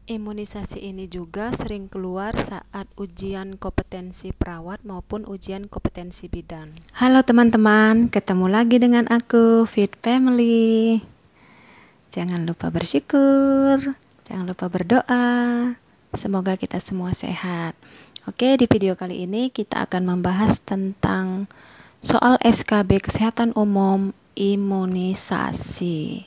Imunisasi ini juga sering keluar saat ujian kompetensi perawat maupun ujian kompetensi bidan. Halo teman-teman, ketemu lagi dengan aku, Fit Family. Jangan lupa bersyukur, jangan lupa berdoa. Semoga kita semua sehat. Oke, di video kali ini kita akan membahas tentang soal SKB Kesehatan Umum imunisasi.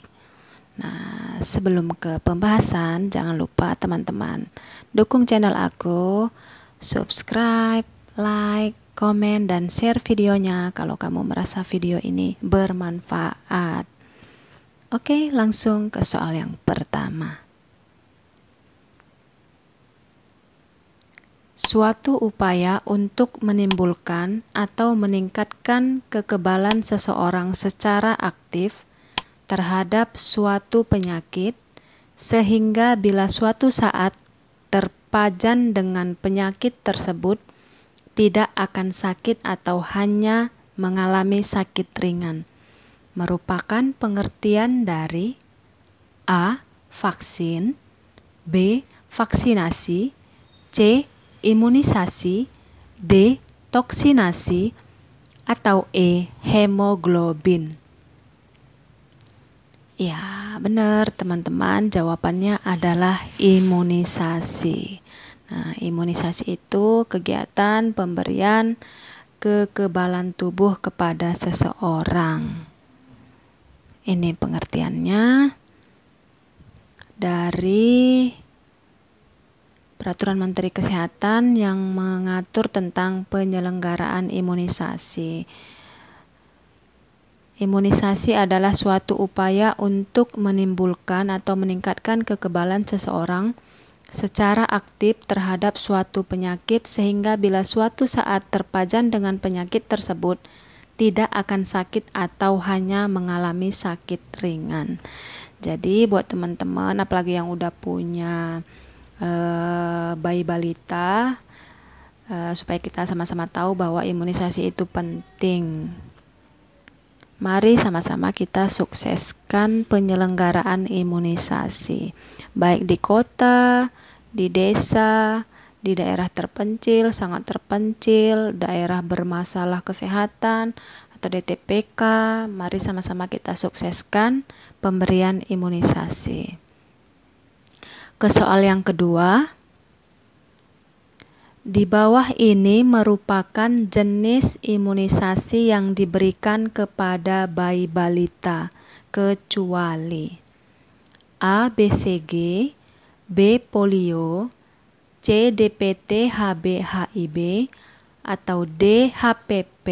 Nah, sebelum ke pembahasan, jangan lupa teman-teman dukung channel aku, subscribe, like, komen, dan share videonya kalau kamu merasa video ini bermanfaat. Oke, langsung ke soal yang pertama. Suatu upaya untuk menimbulkan atau meningkatkan kekebalan seseorang secara aktif terhadap suatu penyakit, sehingga bila suatu saat terpajan dengan penyakit tersebut, tidak akan sakit atau hanya mengalami sakit ringan, merupakan pengertian dari A. Vaksin, B. Vaksinasi, C. Imunisasi, D. Toksinasi, atau E. Hemoglobin. Ya, benar teman-teman, jawabannya adalah imunisasi. Nah, imunisasi itu kegiatan pemberian kekebalan tubuh kepada seseorang. Ini pengertiannya dari Peraturan Menteri Kesehatan yang mengatur tentang penyelenggaraan imunisasi. Imunisasi adalah suatu upaya untuk menimbulkan atau meningkatkan kekebalan seseorang secara aktif terhadap suatu penyakit, sehingga bila suatu saat terpajan dengan penyakit tersebut tidak akan sakit atau hanya mengalami sakit ringan. Jadi buat teman-teman, apalagi yang udah punya bayi balita, supaya kita sama-sama tahu bahwa imunisasi itu penting. Mari sama-sama kita sukseskan penyelenggaraan imunisasi, baik di kota, di desa, di daerah terpencil, sangat terpencil, daerah bermasalah kesehatan, atau DTPK. Mari sama-sama kita sukseskan pemberian imunisasi. Ke soal yang kedua. Di bawah ini merupakan jenis imunisasi yang diberikan kepada bayi balita, kecuali A. BCG, B. polio, C. DPT HB HIV, atau D. HPV,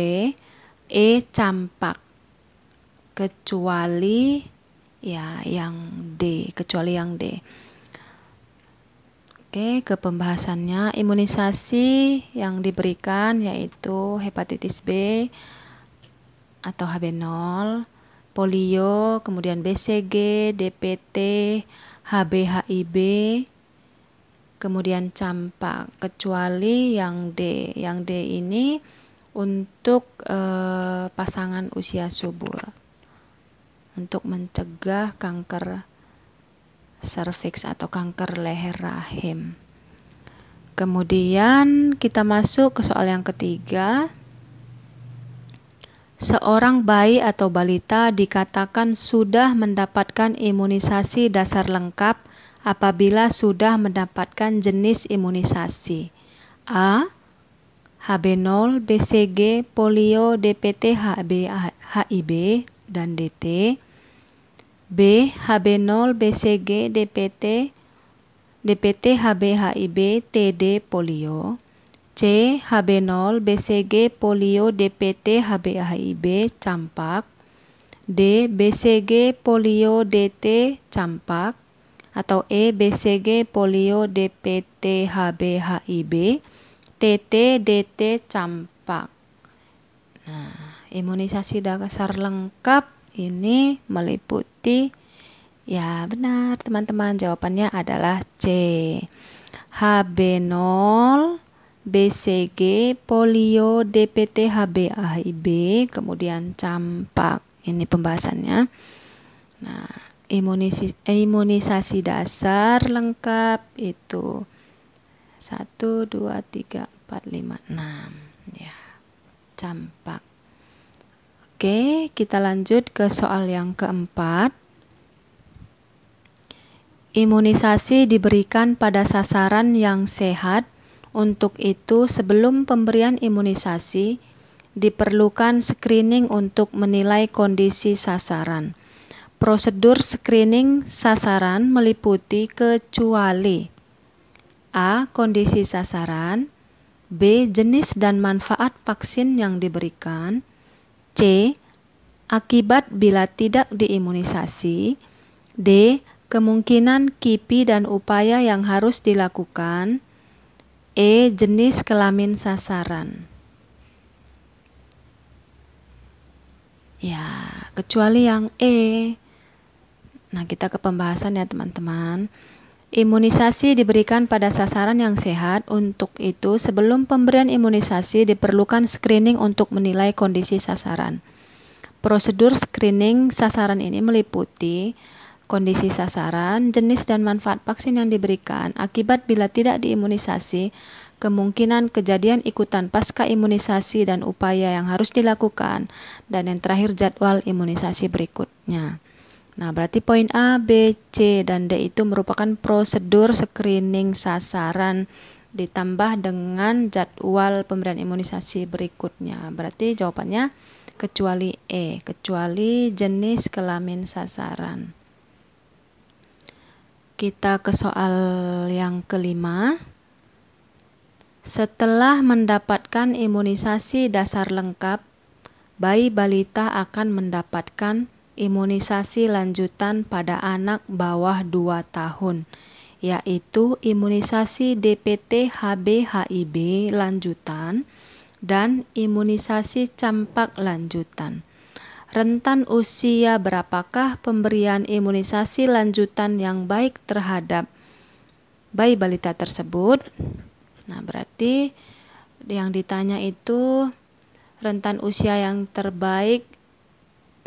E. campak. Kecuali yang D. Oke, ke pembahasannya. Imunisasi yang diberikan yaitu hepatitis B atau HB0, polio, kemudian BCG, DPT, HB-HIV, kemudian campak, kecuali yang D. Yang D ini untuk pasangan usia subur, untuk mencegah kanker serviks atau kanker leher rahim. Kemudian kita masuk ke soal yang ketiga. Seorang bayi atau balita dikatakan sudah mendapatkan imunisasi dasar lengkap apabila sudah mendapatkan jenis imunisasi A. HB0, BCG, polio, DPT, HIV, dan DT. B. HB0, BCG, DPT, HB, HIV, TD, polio. C. HB0, BCG, polio, DPT, HB, HIV, campak. D. BCG, polio, DT, campak. Atau E. BCG, polio, DPT, HB, HIV, TT, DT, campak. Nah, imunisasi dasar lengkap ini meliputi, ya benar teman-teman, jawabannya adalah C. HB0, BCG, polio, DPT, HB, HIV, kemudian campak. Ini pembahasannya. Nah, imunisasi dasar lengkap itu 1, 2, 3, 4, 5, 6 ya, campak. Oke, kita lanjut ke soal yang keempat. Imunisasi diberikan pada sasaran yang sehat. Untuk itu, sebelum pemberian imunisasi, diperlukan screening untuk menilai kondisi sasaran. Prosedur screening sasaran meliputi kecuali A. Kondisi sasaran, B. Jenis dan manfaat vaksin yang diberikan, C. Akibat bila tidak diimunisasi, D. Kemungkinan KIPI dan upaya yang harus dilakukan, E. Jenis kelamin sasaran. Ya, kecuali yang E. Nah, kita ke pembahasan ya teman-teman. Imunisasi diberikan pada sasaran yang sehat. Untuk itu, sebelum pemberian imunisasi diperlukan screening untuk menilai kondisi sasaran. Prosedur screening sasaran ini meliputi kondisi sasaran, jenis dan manfaat vaksin yang diberikan, akibat bila tidak diimunisasi, kemungkinan kejadian ikutan pasca imunisasi dan upaya yang harus dilakukan, dan yang terakhir jadwal imunisasi berikutnya. Nah, berarti poin A, B, C, dan D itu merupakan prosedur screening sasaran ditambah dengan jadwal pemberian imunisasi berikutnya. Berarti jawabannya kecuali E, kecuali jenis kelamin sasaran. Kita ke soal yang kelima. Setelah mendapatkan imunisasi dasar lengkap, bayi balita akan mendapatkan imunisasi lanjutan pada anak bawah 2 tahun, yaitu imunisasi DPT HB HIB lanjutan dan imunisasi campak lanjutan. Rentan usia berapakah pemberian imunisasi lanjutan yang baik terhadap bayi balita tersebut? Nah, berarti yang ditanya itu rentan usia yang terbaik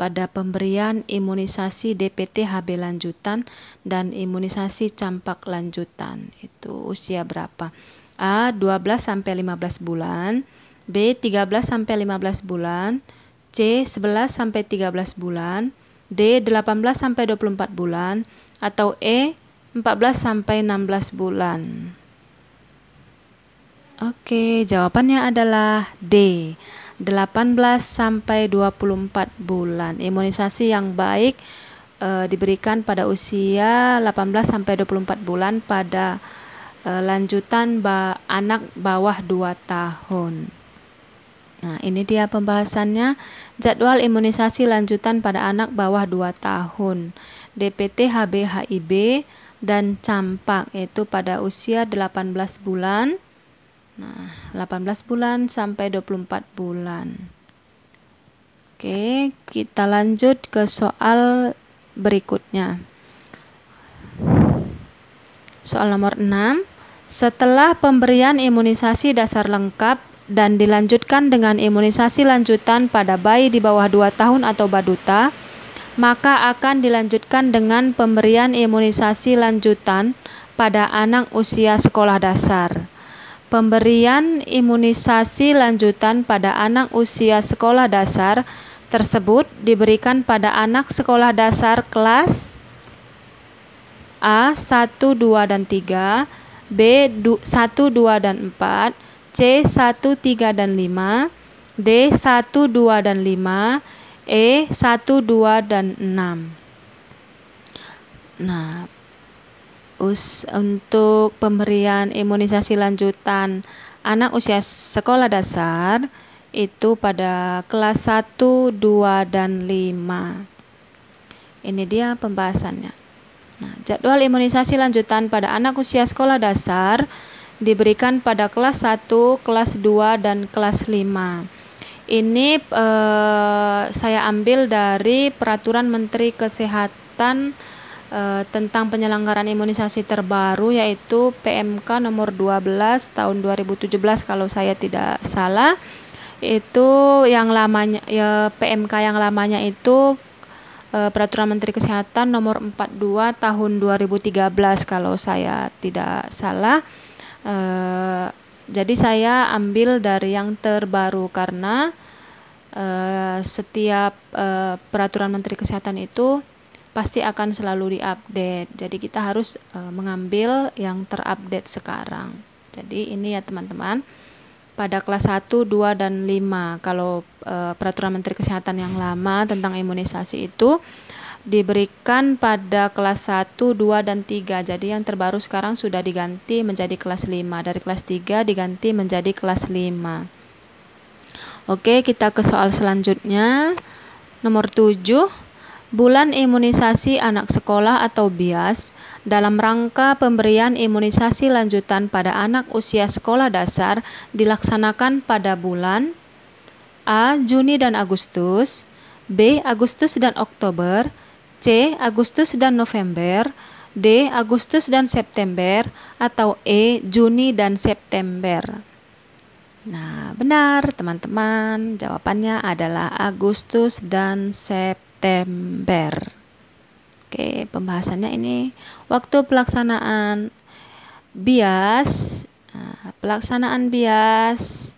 pada pemberian imunisasi DPT HB lanjutan dan imunisasi campak lanjutan. Itu usia berapa? A. 12 sampai 15 bulan, B. 13 sampai 15 bulan, C. 11 sampai 13 bulan, D. 18 sampai 24 bulan, atau E. 14 sampai 16 bulan. Oke, jawabannya adalah D. 18 sampai 24 bulan. Imunisasi yang baik diberikan pada usia 18 sampai 24 bulan pada lanjutan anak bawah 2 tahun. Nah, ini dia pembahasannya. Jadwal imunisasi lanjutan pada anak bawah 2 tahun. DPT HB HIB dan campak itu pada usia 18 bulan. Nah, 18 bulan sampai 24 bulan. Oke, kita lanjut ke soal berikutnya. Soal nomor 6. Setelah pemberian imunisasi dasar lengkap dan dilanjutkan dengan imunisasi lanjutan pada bayi di bawah 2 tahun atau baduta, maka akan dilanjutkan dengan pemberian imunisasi lanjutan pada anak usia sekolah dasar. Pemberian imunisasi lanjutan pada anak usia sekolah dasar tersebut diberikan pada anak sekolah dasar kelas A 1, 2, dan 3, B 1, 2, dan 4, C 1, 3, dan 5, D 1, 2, dan 5, E 1, 2, dan 6. Nah, untuk pemberian imunisasi lanjutan anak usia sekolah dasar itu pada kelas 1, 2, dan 5. Ini dia pembahasannya. Nah, jadwal imunisasi lanjutan pada anak usia sekolah dasar diberikan pada kelas 1, kelas 2, dan kelas 5. Ini saya ambil dari Peraturan Menteri Kesehatan tentang penyelenggaraan imunisasi terbaru, yaitu PMK nomor 12 tahun 2017 kalau saya tidak salah. Itu yang lamanya PMK yang lamanya itu Peraturan Menteri Kesehatan nomor 42 tahun 2013 kalau saya tidak salah. Jadi saya ambil dari yang terbaru karena setiap Peraturan Menteri Kesehatan itu pasti akan selalu diupdate. Jadi kita harus mengambil yang terupdate sekarang. Jadi ini ya teman-teman. Pada kelas 1, 2, dan 5. Kalau Peraturan Menteri Kesehatan yang lama tentang imunisasi itu diberikan pada kelas 1, 2, dan 3. Jadi yang terbaru sekarang sudah diganti menjadi kelas 5. Dari kelas 3 diganti menjadi kelas 5. Oke, kita ke soal selanjutnya. Nomor 7. Bulan imunisasi anak sekolah atau BIAS dalam rangka pemberian imunisasi lanjutan pada anak usia sekolah dasar dilaksanakan pada bulan A. Juni dan Agustus, B. Agustus dan Oktober, C. Agustus dan November, D. Agustus dan September, atau E. Juni dan September. Nah, benar teman-teman, jawabannya adalah Agustus dan September. Oke, pembahasannya ini waktu pelaksanaan BIAS. Pelaksanaan BIAS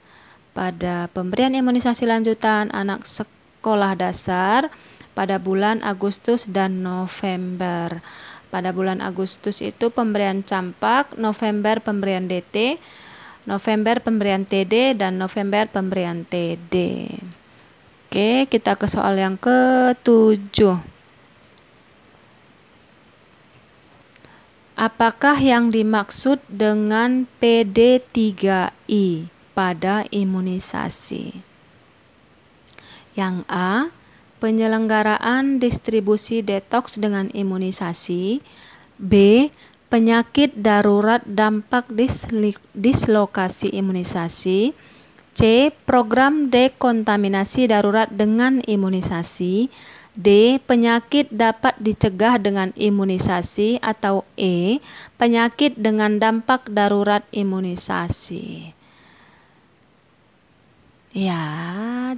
pada pemberian imunisasi lanjutan anak sekolah dasar pada bulan Agustus dan November. Pada bulan Agustus itu pemberian campak, November pemberian DT, November pemberian TD, dan November pemberian TD. Oke, kita ke soal yang ke-7. Apakah yang dimaksud dengan PD3I pada imunisasi? Yang A, penyelenggaraan distribusi detoks dengan imunisasi. B, penyakit darurat dampak dislokasi imunisasi. C. Program dekontaminasi darurat dengan imunisasi. D. Penyakit dapat dicegah dengan imunisasi. Atau E. Penyakit dengan dampak darurat imunisasi. Ya,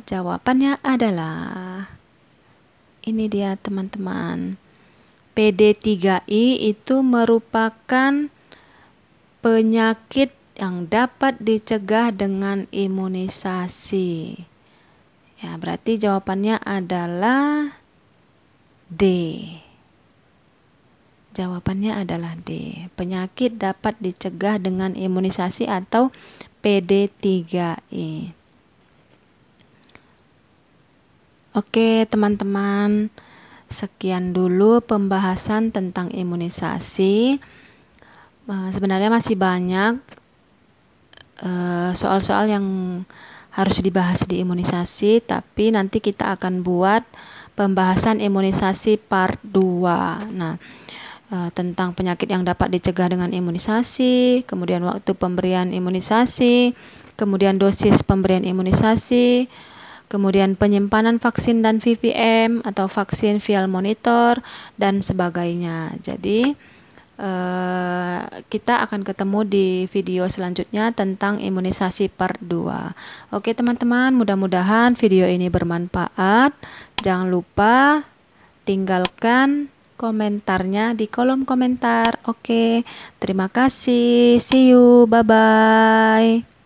jawabannya adalah ini dia teman-teman. PD3I itu merupakan penyakit yang dapat dicegah dengan imunisasi. Ya, berarti jawabannya adalah D. Jawabannya adalah D. Penyakit dapat dicegah dengan imunisasi atau PD3I. Oke, teman-teman. Sekian dulu pembahasan tentang imunisasi. Sebenarnya masih banyak soal-soal yang harus dibahas di imunisasi, tapi nanti kita akan buat pembahasan imunisasi part 2. Nah, tentang penyakit yang dapat dicegah dengan imunisasi, kemudian waktu pemberian imunisasi, kemudian dosis pemberian imunisasi, kemudian penyimpanan vaksin dan VVM atau vaksin vial monitor, dan sebagainya. Jadi kita akan ketemu di video selanjutnya tentang imunisasi part 2. Oke teman-teman, mudah-mudahan video ini bermanfaat. Jangan lupa tinggalkan komentarnya di kolom komentar. Oke, terima kasih. See you. Bye-bye.